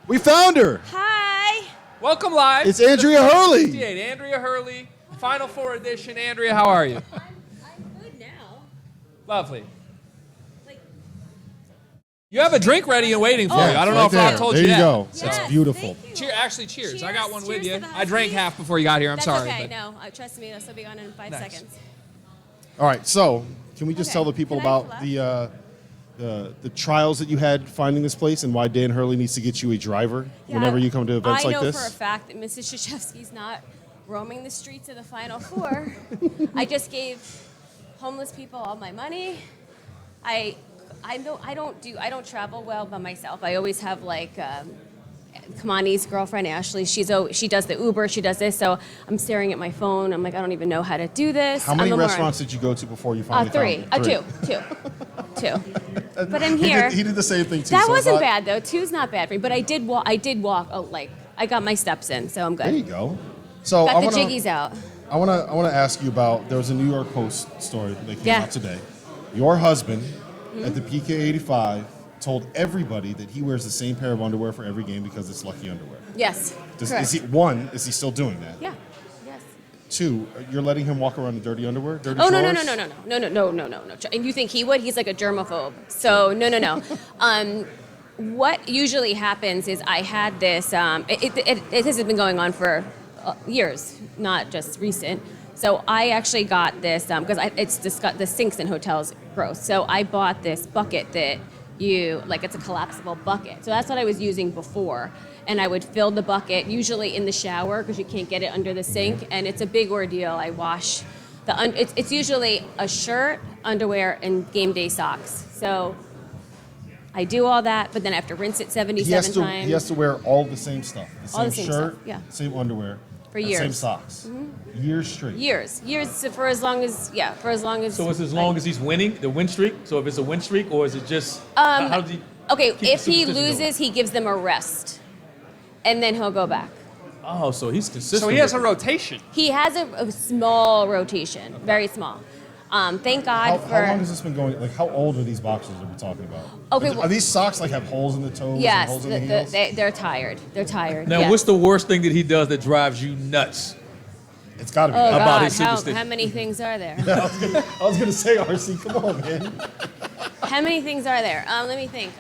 We found her. Hi. Welcome live. It's Andrea Hurley. 58. Andrea Hurley, Final Four edition. Andrea, how are you? I'm good now. Lovely. Like, You have a drink ready and waiting for Oh, you. I don't right know if I there. told there you you that. go. yes, It's beautiful. thank you. Actually, cheers. I got one with Cheers you. to the I drank Huskies. half before you got here. I'm That's sorry. okay. but- No, trust me. This will be gone in 5 Nice. seconds. All right, so can we just Okay. tell the people Can I about the trials that you had finding this place and why Dan Hurley needs to get you a driver whenever you come to events like I know this? for a fact that Mrs. Krzyzewski's not roaming the streets of the Final Four. I just gave homeless people all my money. I don't travel well by myself. I always have Kamani's girlfriend Ashley. She does the Uber. She does this. So I'm staring at my phone. I'm like, I don't even know how to do this. How many I'm a moron. restaurants did you go to before you finally Three. found it? Two. But I'm here. He did the same thing too. That so it's wasn't not- bad though. Two's not bad for me. But I did walk. I got my steps in, so I'm good. There you go. So Got I the wanna, jiggies out. I want to ask you about. There was a New York Post story that came Yeah. out today. Your husband at the PK85 told everybody that he wears the same pair of underwear for every game because it's lucky underwear. Yes. Is he still doing that? Yeah. Yes. Two, you're letting him walk around in dirty underwear? Dirty Oh no. And you think he would? He's like a germaphobe. So no. What usually happens is I had this. It has been going on for years, not just recent. So I actually got this because the sinks in hotels gross. So I bought this bucket that it's a collapsible bucket. So that's what I was using before. And I would fill the bucket, usually in the shower because you can't get it under the sink. And it's a big ordeal. I wash it's usually a shirt, underwear, and game day socks. So I do all that, but then I have to rinse it 77 times. He has to wear all the same stuff. The same, All the same shirt, stuff, yeah. same underwear, For and years. same socks. Years straight. Years for as long as. So it's as long as he's winning the win streak. So if it's a win streak, or is it just how does he? Okay, keep the if he superstition loses, going? he gives them a rest, and then he'll go back. Oh, so he's consistent. So he has a with it. rotation. He has a small rotation, very small. Thank God How for. long has this been going? Like, how old are these boxers are we talking about? Okay, Are these socks like have holes in the toes? And Yes, holes in the heels? they're tired. They're tired. Now, yes. what's the worst thing that he does that drives you nuts? It's got to be. Oh that. about God! his How superstition? many things are there? I was gonna say, RC, come on, man. How many things are there? Let me think.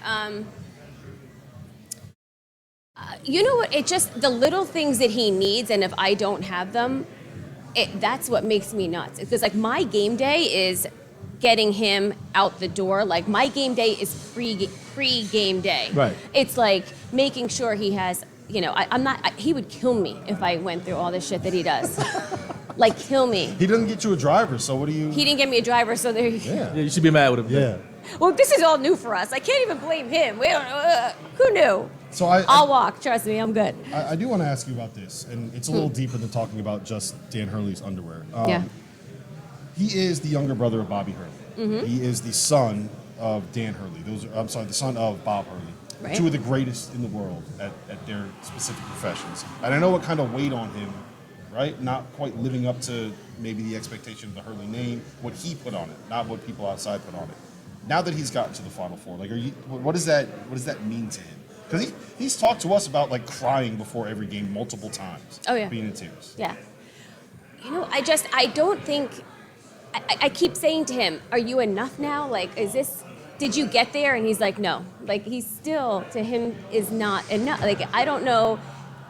You know what? It just the little things that he needs, and if I don't have them, that's what makes me nuts. Because like my game day is getting him out the door. Like my game day is pre-game day. Right. It's like making sure he has. I'm not. He would kill me if I went through all this shit that he does. Like kill me. He doesn't get you a driver, so what do you? He didn't get me a driver, so there. Yeah. Yeah, you should be mad with him. Yeah. Well, this is all new for us. I can't even blame him. We don't. Who knew? So I'll walk. Trust me, I'm good. I do want to ask you about this, and it's a little deeper than talking about just Dan Hurley's underwear. Yeah. He is the younger brother of Bobby Hurley. He is the son of Dan Hurley. The son of Bob Hurley. Right. Two of the greatest in the world at their specific professions. And I know what kind of weighed on him, right? Not quite living up to maybe the expectation of the Hurley name, what he put on it, not what people outside put on it. Now that he's gotten to the Final Four, what does that mean to him? Because he's talked to us about like crying before every game multiple times. Oh, yeah. Being in tears. Yeah. I don't think. I keep saying to him, "Are you enough now? Like, did you get there?" And he's like, "No." Like, he's still to him is not enough. Like, I don't know.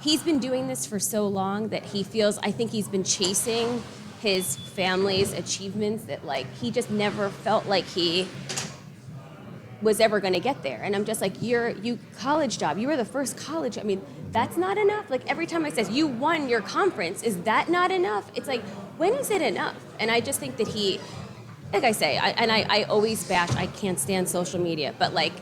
He's been doing this for so long that he feels. I think he's been chasing his family's achievements that like he just never felt like he was ever going to get there. And I'm just like, you college job. You were the first college. I mean, that's not enough. Like every time I says you won your conference, is that not enough? It's like, when is it enough? And I just think that he, like I say, I always bash. I can't stand social media, but like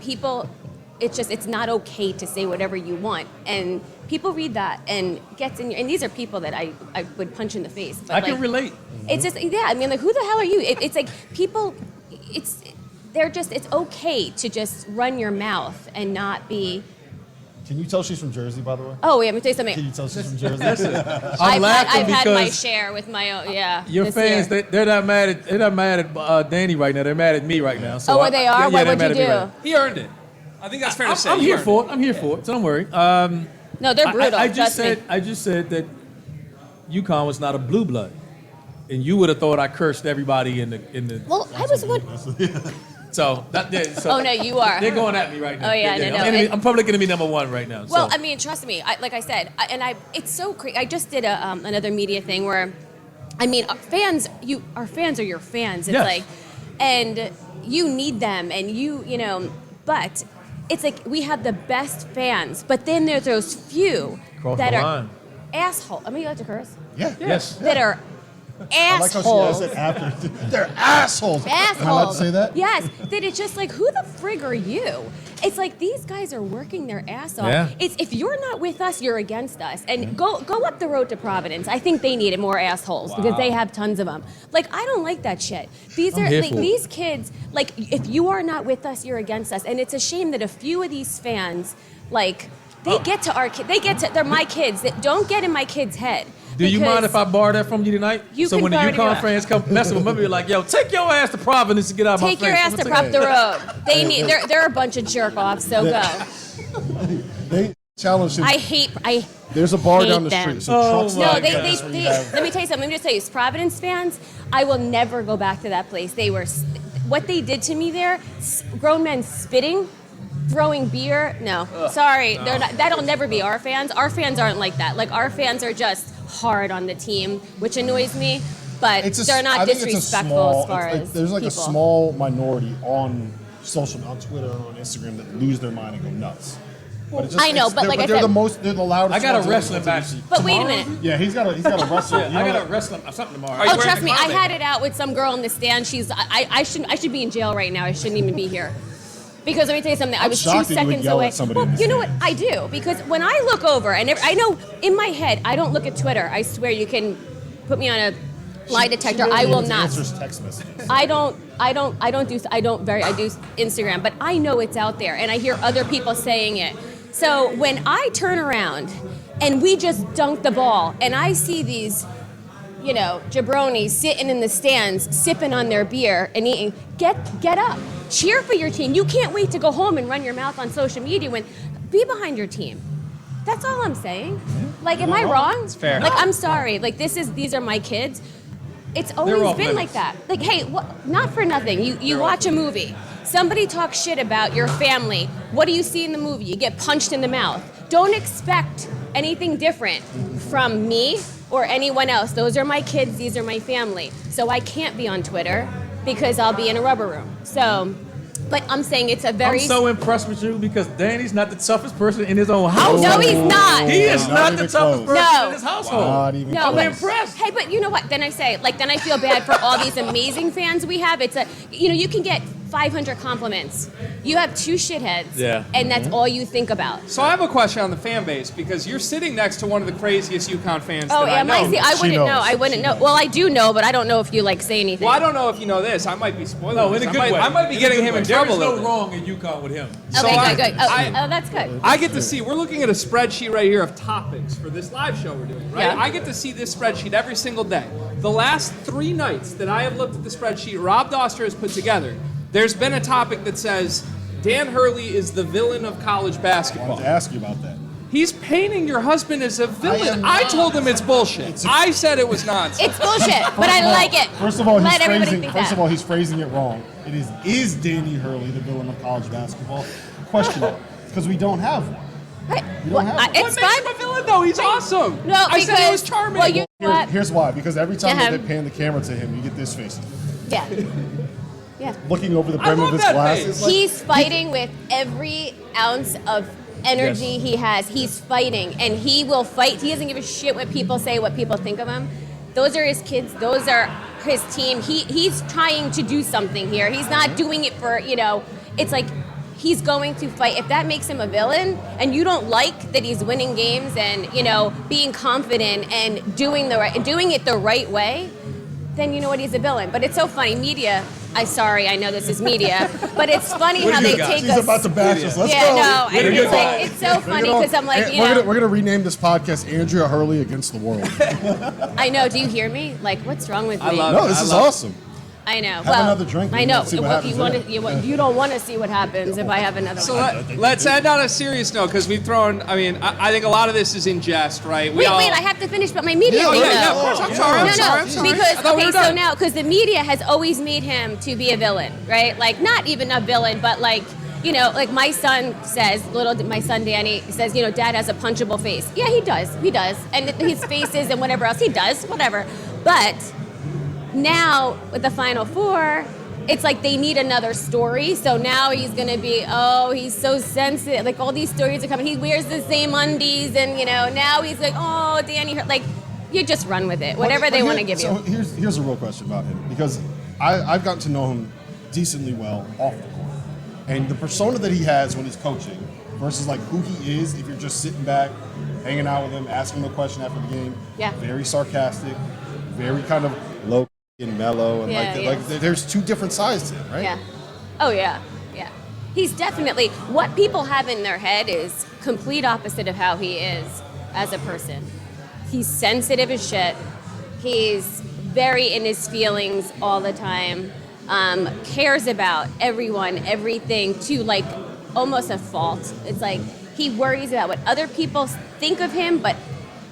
people, it's not okay to say whatever you want. And people read that and gets in. And these are people that I would punch in the face. But I can relate. It's just I mean, like who the hell are you? It's like people. It's okay to just run your mouth and not be. Can you tell she's from Jersey, by the way? Oh, wait, let me tell you something. Can you tell she's from Jersey? I'm laughing I've had my because share with my own, yeah. your this fans, year. they're not mad at Danny right now. They're mad at me right now. So Oh, they are? Why, they're what'd mad you at me do? right now. He earned it. I think that's fair to say. I'm You here earned for it. I'm here for it. So don't worry. No, they're brutal. I just trust me. said that UConn was not a blue blood, and you would have thought I cursed everybody in the. Well, I was one. So that. So Oh no, you are. They're going at me right now. Oh, yeah, no, no. I'm public enemy number one right now. Well, so. I mean, trust me. Like I said, it's so crazy. I just did another media thing where, I mean, our fans are your fans. It's Yes. like, and you need them, and you know, but it's like we have the best fans, but then there's those few Cross that the are line. asshole. I mean, you like to curse? Yeah. Yes. That are I like how she assholes. said after. They're assholes. Assholes. Am I allowed to say that? Yes. That it's just like, who the frig are you? It's like these guys are working their ass off. Yeah. It's if you're not with us, you're against us. And go up the road to Providence. I think they needed more assholes because they have tons of them. Like I don't like that shit. These I'm are here like for it. these kids. Like if you are not with us, you're against us. And it's a shame that a few of these fans, like they get to our kids. They're my kids. That don't get in my kid's head. Do you mind Because- if I borrow that from you tonight? You so can when the borrow it if you UConn want. fans come messing with me, be like, yo, take your ass to Providence and get out of my face. Take your ass to Prop the Road. They need. They're a bunch of jerk offs. So go. They challenged him. I There's a bar hate down the them. street. So Oh, trucks my No, like they, this where you they have- let me tell you something. Let me just tell you, Providence fans, I will never go back to that place. They were, what they did to me there, grown men spitting, throwing beer. No, sorry, they're not. That'll never be our fans. Our fans aren't like that. Like our fans are just hard on the team, which annoys me. But they're not I think it's a disrespectful small- as far it's as there's like people. a small minority on Twitter or on Instagram that lose their mind and go nuts. But it's I know, but they're- like I they're said- the most, they're the loudest. I got a ones wrestling on the match. TV. But wait a tomorrow? minute. Yeah, he's got a wrestle. Yeah, You I know got a what? wrestling something tomorrow. Are you Oh, wearing trust the me, I comment? had it out with some girl in the stand. I should be in jail right now. I shouldn't even be here. Because let me tell you something. I was 2 shocked that you would seconds yell away. at somebody Well, in the you know what? stand. I do because when I look over and I know in my head I don't look at Twitter. I swear you can put me on a lie detector. She I really will even not. answers text messages. I do Instagram, but I know it's out there and I hear other people saying it. So when I turn around and we just dunk the ball and I see these, jabronis sitting in the stands, sipping on their beer and eating, get up. Cheer for your team. You can't wait to go home and run your mouth on social media be behind your team. That's all I'm saying. Like, am I wrong? It's fair. Like, I'm sorry. Like, these are my kids. It's always off been like limits. that. Like, hey, not for nothing. You watch a movie. Somebody talks shit about your family. What do you see in the movie? You get punched in the mouth. Don't expect anything different from me or anyone else. Those are my kids. These are my family. So I can't be on Twitter because I'll be in a rubber room. So, but I'm saying it's a very... I'm so impressed with you because Danny's not the toughest person in his own house. No, he's not. He is Not not even the toughest close. person No. in his household. Not even No, close. but, impressed. Hey, but you know what? Then I say, then I feel bad for all these amazing fans we have. It's you can get 500 compliments. You have 2 shitheads, Yeah. and that's all you think about. So I have a question on the fan base because you're sitting next to one of the craziest UConn fans Oh, that I am know. I? See, I She wouldn't know. knows. I wouldn't know. Well, I do know, but I don't know if you say anything. Well, I don't know if you know this. I might be spoiling No, in this. a good way. I might be In a getting good him way. in trouble. a There little is bit. no wrong in UConn with him. So Okay, I- good. Oh, I- that's good. I get to see, we're looking at a spreadsheet right here of topics for this live show we're doing, right? Yeah. I get to see this spreadsheet every single day. The last 3 nights that I have looked at the spreadsheet Rob Doster has put together, there's been a topic that says, Dan Hurley is the villain of college I basketball. wanted to ask you about that. He's painting your husband as a villain. am I not. told him it's bullshit. I said it was nonsense. It's bullshit, but I like it. First of all, let everybody think that. he's phrasing it wrong. It is Danny Hurley the villain of college basketball? Question mark. Because we don't have one. Right. You Well, don't have What it's makes fine. him a villain, though? He's awesome. No, I because said he was charming. well, you know what? Here's why. Because every time Yeah. that they pan the camera to him, you get this face. Yeah. Yeah. Looking over the I brim love of his that glasses. face. Like, He's fighting with every ounce of energy Yes. he has. He's fighting, and he will fight. He doesn't give a shit what people say, what people think of him. Those are his kids. Those are his team. He's trying to do something here. He's not doing it for, it's like he's going to fight. If that makes him a villain and you don't like that he's winning games and, being confident and doing it the right way, then you know what, he's a villain. But it's so funny. Media, I know this is media, but it's funny What how do you they got? take She's us. about to bash us. Let's Yeah, go. no, Way to and go. it's like it's so funny because I'm like, we're gonna rename this podcast Andrea Hurley Against the World. I know. Do you hear me? Like, what's wrong with me? I love No, it. this I is love it. awesome. I know. Have well, another drink and I know. let's see what Well, happens you, then. you don't want to see what happens if I have another So one. let's end on a serious note because we've thrown. I mean, I think a lot of this is in jest, right? Wait, I have to finish, but my media Yeah, thing, yeah, though. yeah, of course. I'm sorry. No, I'm sorry. I'm sorry. because I thought we okay, were so done. now because the media has always made him to be a villain, right? Like not even a villain, but like like my son says, my son Danny says, Dad has a punchable face. Yeah, he does, and his faces and whatever else he does, whatever. But now with the Final Four, it's like they need another story. So now he's gonna be, he's so sensitive. Like all these stories are coming. He wears the same undies, and now he's like, oh, Danny, like you just run with it, whatever they want to give So you. here's a real question about him, because I've gotten to know him decently well off the court, and the persona that he has when he's coaching versus like who he is if you're just sitting back, hanging out with him, asking him a question after the game. Yeah. Very sarcastic, very kind of low and mellow, and Yeah, yeah. like there's two different sides to him, right? Yeah. Oh yeah. Yeah. He's definitely what people have in their head is complete opposite of how he is as a person. He's sensitive as shit. He's very in his feelings all the time. Cares about everyone, everything to like almost a fault. It's like he worries about what other people think of him, but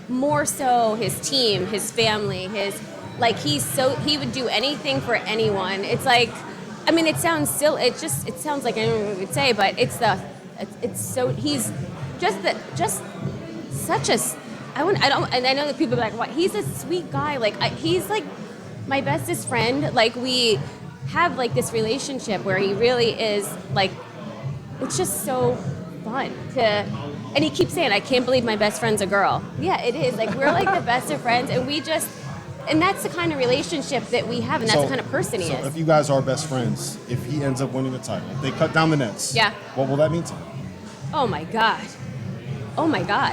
more so his team, his family, he would do anything for anyone. It's like, I mean, it sounds silly. It sounds like I don't know what we would say, but he's just such a. And I know that people are like, what? He's a sweet guy. Like he's like my bestest friend. Like we have like this relationship where he really is like, it's just so fun to. And he keeps saying, I can't believe my best friend's a girl. Yeah, it is. Like we're like the best of friends, and that's the kind of relationship that we have, and that's the kind of person he so is. if you guys are best friends, if he ends up winning the title, if they cut down the nets, Yeah. what will that mean to him? Oh my god.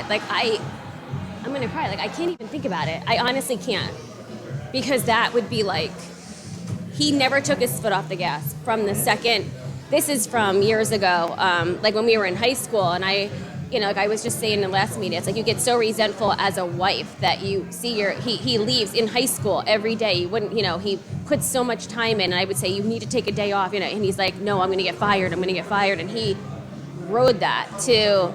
Like I'm gonna cry. Like I can't even think about it. I honestly can't, because that would be like he never took his foot off the gas from the second. This is from years ago, like when we were in high school, and like I was just saying in the last meeting, it's like you get so resentful as a wife that you see he leaves in high school every day. You wouldn't, he puts so much time in, and I would say you need to take a day off, and he's like, no, I'm gonna get fired, and he rode that to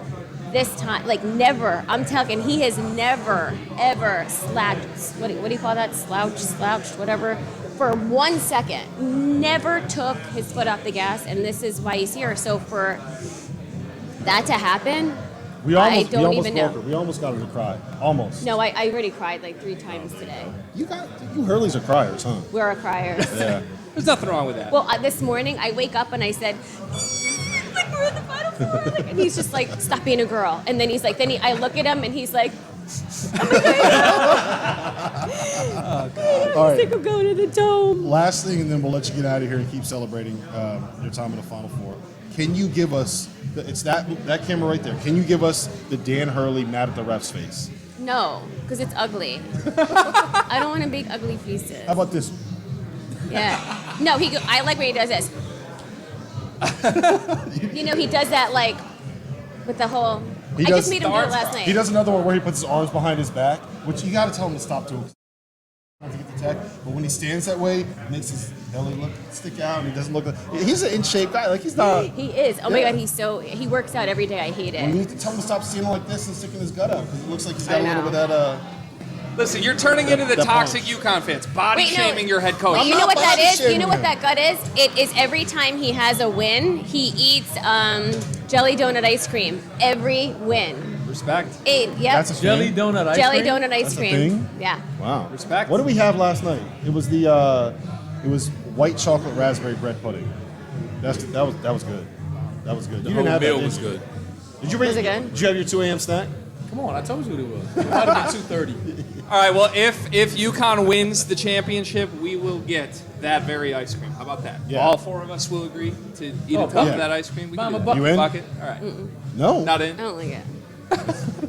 this time, like never. I'm talking, he has never ever slacked. What do you call that? Slouched, whatever. For 1 second, never took his foot off the gas, and this is why he's here. So for that to happen, I don't even know. We almost got him to cry. Almost. No, I already cried like 3 times today. You Hurleys are criers, huh? We're a criers. Yeah. There's nothing wrong with that. Well, this morning I wake up and I said, like we're in the Final Four, like, and he's just like, stop being a girl. And then he's like, I look at him and he's like, All right. I'm going to the dome. Last thing, and then we'll let you get out of here and keep celebrating your time in the Final Four. Can you give us? It's that camera right there. Can you give us the Dan Hurley mad at the refs face? No, because it's ugly. I don't want to make ugly faces. How about this? Yeah. No, I like when he does this. He does that like with the whole. I just made him do it last night. He does another one where he puts his arms behind his back, which you got to tell him to stop doing. Not to get the tech, but when he stands that way, it makes his belly stick out, and he doesn't look like he's an in shape guy. Like he's not. He is. Oh my God, he works out every day. I hate We it. need to tell him to stop standing like this and sticking his gut out, because it looks like he's got I a little know. bit of that. Listen, you're turning into the that toxic punch. UConn fans, body Wait, no. shaming your head coach. You know not what that body is? You shaming know what him. that gut is? It is every time he has a win, he eats jelly donut ice cream. Every win. Respect. Yep. That's a Jelly thing? donut ice jelly cream? donut ice That's a cream. thing? Yeah. Wow. Respect. What did we have last night? It was it was white chocolate raspberry bread pudding. That was good. That was good. The You whole didn't have meal that, was did you? good. Did you bring? Was it good? Did you have your 2 a.m. snack? Come on, I told you what it was. It might have been 2:30. All right, well, if UConn wins the championship, we will get that very ice cream. How about that? Yeah. All 4 of us will agree to eat Oh, a cup yeah. of that ice cream. We can Mama do that. bucket. You in? Bucket? All right. No. Not in? I don't like it.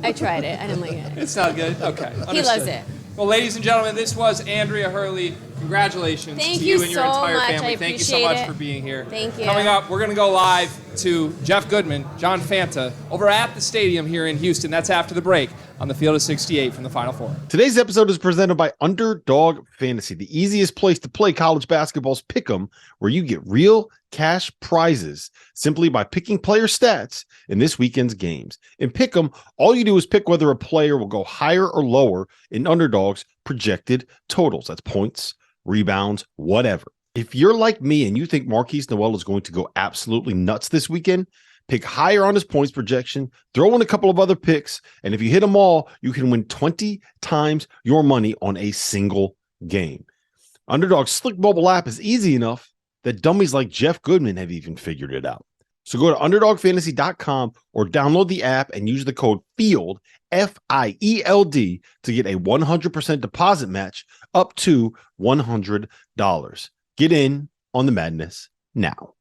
I tried it. I didn't like it. It's not good? Okay. He loves understood. it. Well, ladies and gentlemen, this was Andrea Hurley. Congratulations Thank to you you and your so entire much. family. I Thank you so appreciate much it. for being here. Thank you. Coming up, we're going to go live to Jeff Goodman, John Fanta, over at the stadium here in Houston. That's after the break on the Field of 68 from the Final Four. Today's episode is presented by Underdog Fantasy, the easiest place to play college basketball's pick'em, where you get real cash prizes simply by picking player stats in this weekend's games. In pick'em, all you do is pick whether a player will go higher or lower in Underdog's projected totals. That's points, rebounds, whatever. If you're like me and you think Marquise Noel is going to go absolutely nuts this weekend, pick higher on his points projection, throw in a couple of other picks, and if you hit them all, you can win 20 times your money on a single game. Underdog's slick mobile app is easy enough that dummies like Jeff Goodman have even figured it out. So go to UnderdogFantasy.com or download the app and use the code FIELD, FIELD, to get a 100% deposit match up to $100. Get in on the madness now.